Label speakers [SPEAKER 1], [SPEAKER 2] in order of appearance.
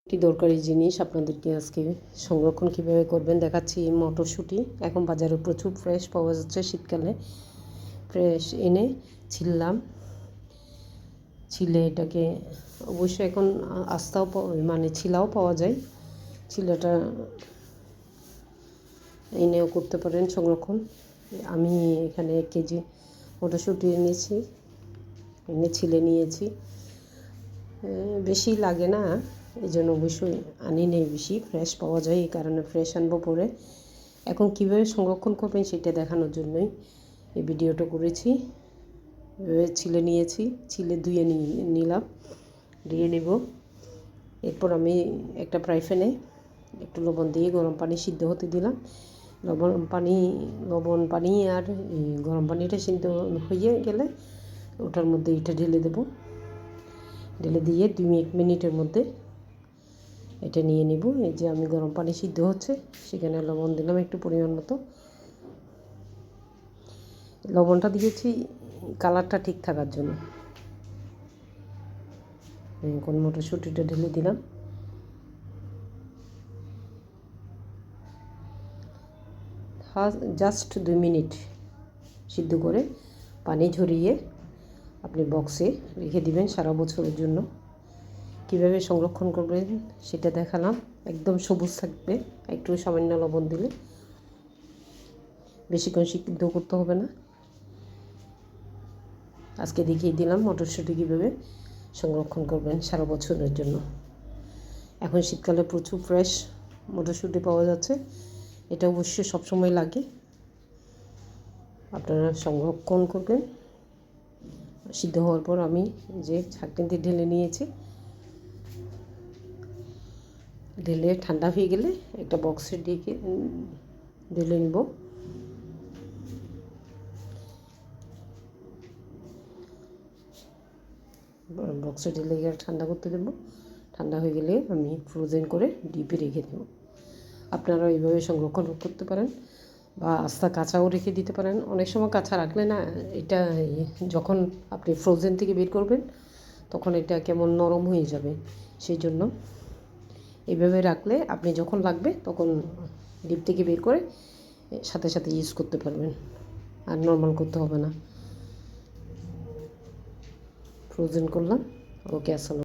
[SPEAKER 1] একটি দরকারি জিনিস আপনাদেরকে আজকে সংরক্ষণ কিভাবে করবেন দেখাচ্ছি। মটরশুঁটি এখন বাজারে প্রচুর ফ্রেশ পাওয়া যাচ্ছে, শীতকালে ফ্রেশ এনে ছিললাম, ছিলে এটাকে অবশ্যই এখন আস্তাও মানে ছিলাও পাওয়া যায়, ছিলাটা এনেও করতে পারেন সংরক্ষণ। আমি এখানে 1 কেজি মটরশুঁটি এনেছি, এনে ছিলে নিয়েছি। বেশি লাগে না, এই জন্য অবশ্যই আনি নেই, বেশি ফ্রেশ পাওয়া যায়, এই কারণে ফ্রেশ আনবো পরে। এখন কীভাবে সংরক্ষণ করবেন সেটা দেখানোর জন্যই এই ভিডিওটা করেছি। এভাবে ছিলে নিয়েছি, ছিলে ধুয়ে নিলাম, ধুয়ে নেব। এরপর আমি একটা ফ্রাই প্যানে একটু লবণ দিয়ে গরম পানি সিদ্ধ হতে দিলাম। লবণ পানি আর গরম পানিটা সিদ্ধ হয়ে গেলে ওটার মধ্যে এটা ঢেলে দেবো, ঢেলে দিয়ে 2 মিনিটের মধ্যে এটা নিয়ে নেব। এই যে আমি গরম পানি সিদ্ধ হচ্ছে, সেখানে লবণ দিলাম একটু পরিমাণ মতো। লবণটা দিয়েছি কালারটা ঠিক থাকার জন্য। এখন মটরশুঁটিটা ঢেলে দিলাম, জাস্ট 2 মিনিট সিদ্ধ করে পানি ঝরিয়ে আপনি বক্সে রেখে দিবেন সারা বছরের জন্য। কীভাবে সংরক্ষণ করবেন সেটা দেখালাম। একদম সবুজ থাকবে, একটু সামান্য লবণ দিলে, বেশিক্ষণ সিদ্ধ করতে হবে না। আজকে দেখিয়ে দিলাম মটরশুঁটি কীভাবে সংরক্ষণ করবেন সারা বছরের জন্য। এখন শীতকালে প্রচুর ফ্রেশ মটরশুঁটি পাওয়া যাচ্ছে, এটা অবশ্যই সবসময় লাগে। আপনারা সংরক্ষণ করবেন। সিদ্ধ হওয়ার পর আমি যে ছাঁকনিতে ঢেলে নিয়েছি, ঢেলে ঠান্ডা হয়ে গেলে একটা বক্সে ঢেলে নেব। বক্সে ঢেলে গেলে ঠান্ডা করতে দেবো, ঠান্ডা হয়ে গেলে আমি ফ্রোজেন করে ডিপে রেখে দেবো। আপনারা এইভাবে সংরক্ষণ করতে পারেন বা আস্তা কাঁচাও রেখে দিতে পারেন। অনেক সময় কাঁচা রাখলে না, এটা যখন আপনি ফ্রোজেন থেকে বের করবেন তখন এটা কেমন নরম হয়ে যাবে, সেই জন্য এইভাবে রাখলে আপনি যখন লাগবে তখন ডিপ থেকে বের করে সাথে সাথে ইউজ করতে পারবেন, আর নর্মাল করতে হবে না। ফ্রোজেন করলাম। ওকে, আসসালাম।